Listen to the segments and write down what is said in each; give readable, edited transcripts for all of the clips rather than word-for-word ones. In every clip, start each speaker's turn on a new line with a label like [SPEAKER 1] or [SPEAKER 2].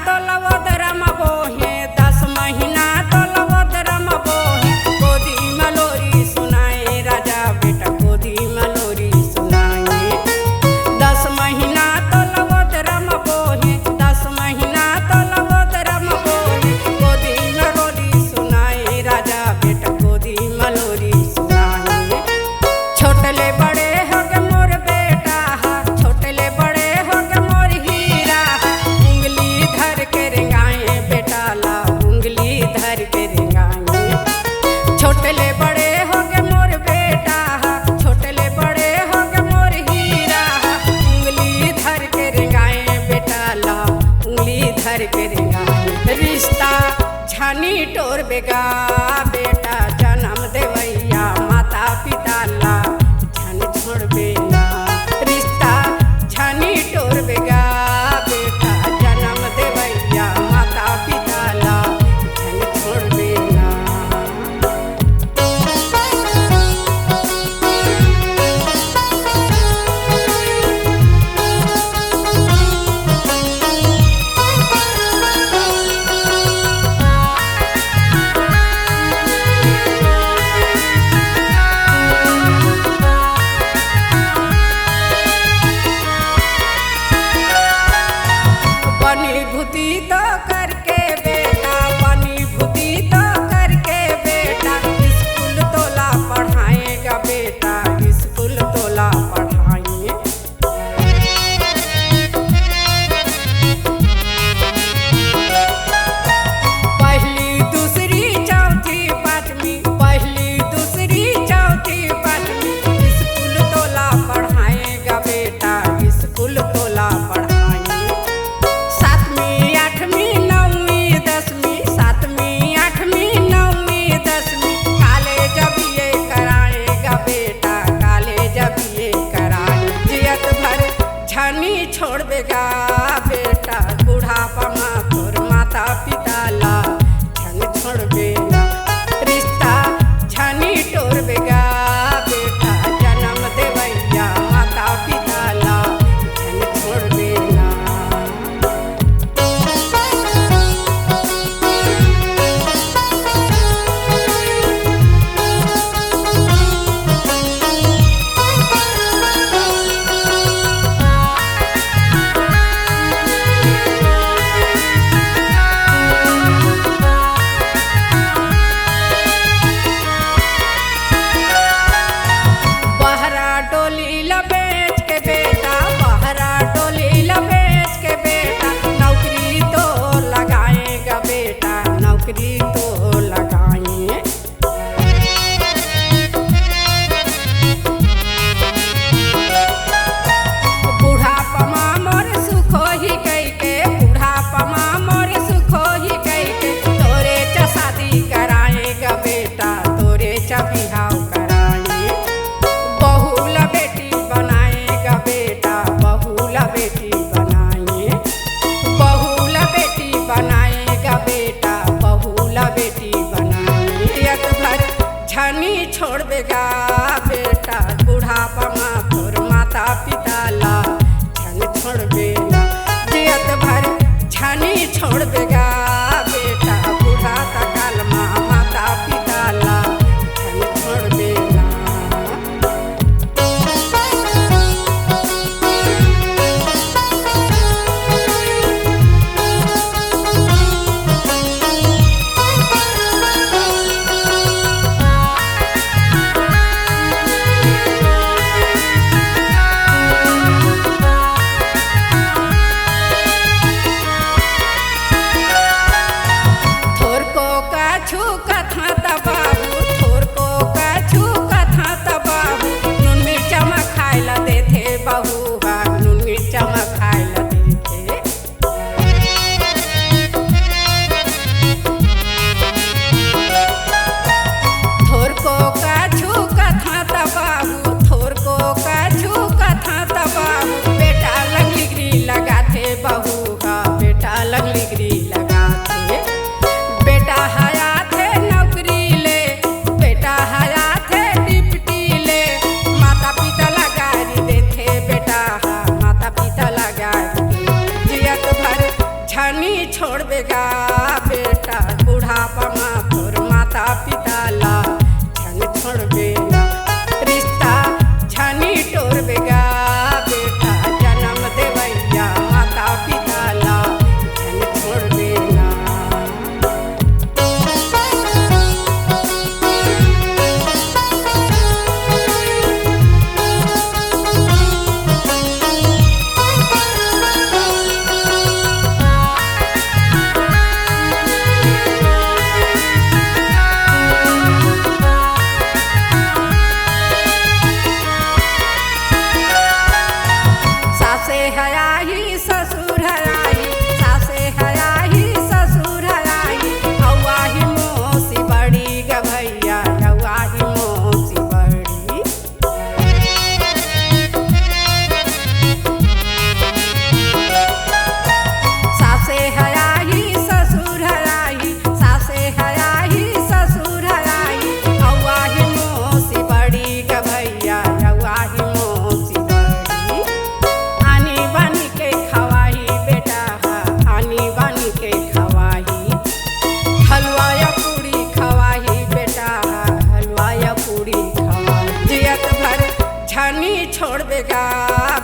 [SPEAKER 1] तो लवोदरम बोहे 10 महीना तो लवोदरम बोहे गोदी मलोरी सुनाए राजा बेटा गोदी मलोरी सुनाए 10 महीना तो लवोदरम बोहे 10 महीना तो लवोदरम बोहे गोदी मलोरी सुनाए राजा बेटा गोदी मलोरी सुनाए छोटले बड़े हो गए मोर बेटा छोटले बड़े हो गए मोर हीरा उंगली धर के रेंगाए बेटा ला उंगली धर के रेंगाए छोटले बड़े हो गए मोर बेटा छोटले बड़े हो गए मोर हीरा उंगली धर के रेंगाए बेटा ला उंगली धर के रेंगाए रिश्ता छानी टोर बेगा बेटा जन्म देवैया माता पिता ला छन छोड़बे ना रिश्ता छानी टोर बेगा बेटा जन्म देवैया माता पिता ला छन छोड़बे ना बनी भूती तो करके बेटा बनी भूती तो करके बेटा स्कूल तोला पढ़ाएगा बेटा स्कूल तोला पढ़ाएंगे पहली दूसरी चौथी पांचवी पहली दूसरी चौथी पांचवी स्कूल तोला पढ़ाएगा बेटा स्कूल तोला पढ़ाएंगे 7वीं 8वीं 9वीं 10वीं 7वीं 8वीं 9वीं 10वीं कॉलेज भी ये कराएगा बेटा कॉलेज भी ये कराए जियत भर छानी छोड़ बेगा बेटा बुढ़ापा माँ तोर माता पिता ला छन छोड़बे ना रिश्ता छानी टोर बेगा बेटा जन्म देवैया माता पिता ला छन छोड़बे ना बहरा डोली लबेच के बेटा बहरा डोली लबेच के बेटा नौकरी तो लगाएगा बेटा नौकरी तो लगाए बुढ़ापा माँ मोर सुखो ही कई के बुढ़ापा माँ मोर सुखो ही कई के तोरे चा शादी कराएगा बेटा तोरे चा बिहाव कराए बहुला बेटी बनाएगा बेटा बहुला बेटी बनाए बहुला बेटी बनाएगा बेटा बहुला बेटी बनाए यत भर छानी छोड़ बेगा बेटा बुढ़ापा माँ तोर माता पिता ला छन छोड़बे ना जियत भर छानी छोड़ बेगा बेटा बूढ़ा काल माँ माता पिता ला छन छोड़बे ना छानी छोड़ बेगा बेटा बुढ़ापा माँ तोर माता पिता ला छन छोड़ बेगा रिश्ता छानी तोड़ बेगा बेटा जन्म देवैया माता पिता ला छन छोड़ बेगा। छानी छोड़ बेगा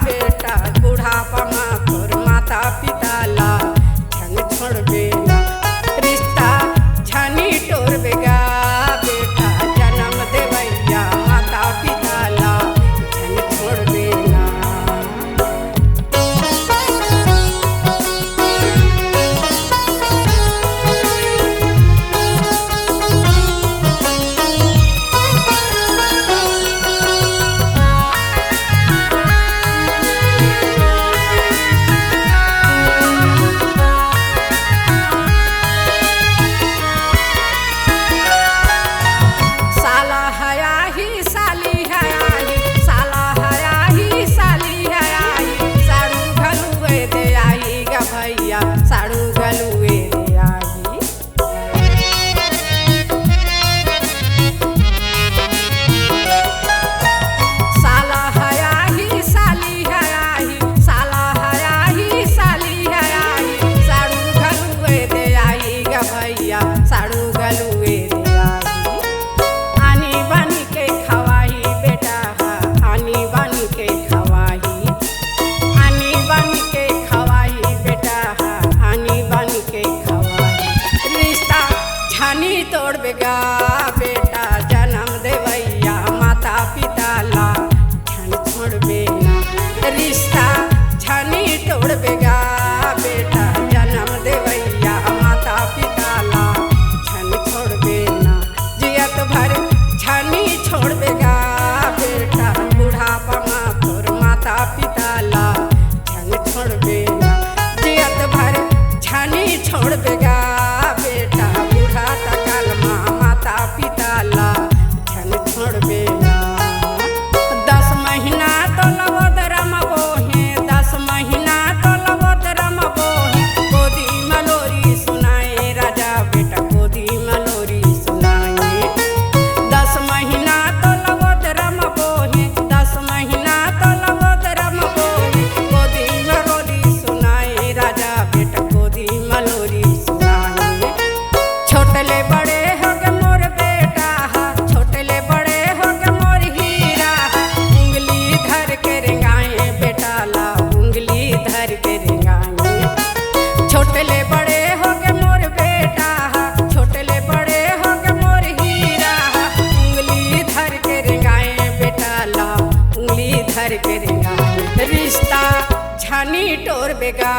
[SPEAKER 1] बेटा बुढ़ापा माँ तोर माता पिता ला छन छोड़ बेगा रिश्ता छानी तोड़ बेगा बेटा जन्म देवैया माता पिता ला छन छोड़ बेगा। साड़ू गलुए रे आई साला हया ही साली हया ही साला हया ही साली हया ही साड़ू गलुए रे आई गा भैया साड़ू गलुए रे आई आनी बानी के खवाही बेटा आनी बानी के खवाही आनी बानी के खवाही बेटा आनी बानी के खवाही रिश्ता छानी तोड़ बेगा बेटा जन्म देवैया माता पिता ला छन छोड़ बेगा रिश्ता छानी तोड़ बेगा बेटा जन्म देवैया माता पिता ला छन छोड़ बेना जियत भर छानी छोड़ बेगा बेटा बुढ़ापा माँ तोर माता पिता ला छन छोड़ बेना जियत भर छानी छोड़ बेगा बेटा बूढ़ा तकाल माँ माता पिता ला छन छोड़ बेगा। 10 महीना तो लवोदरम बोहे 10 महीना तो लवोदरम बोहे गोदी मलोरी सुनाए राजा बेटा गोदी मलोरी सुनाए 10 महीना तो लवोदरम बोहे 10 महीना तो लवोदरम बोहे गोदी मलोरी सुनाए राजा बेटा गोदी मलोरी सुनाए। छोटले बड़े हो गए मोर बेटा छोटले बड़े हो गए मोर हीरा उंगली धर के रेंगाए बेटा ला उंगली धर के रेंगाए छोटले बड़े हो गए मोर बेटा छोटले बड़े हो गए मोर हीरा उंगली धर के रेंगाए बेटा ला उंगली धर के रेंगाए रिश्ता छानी तोड़ बेगा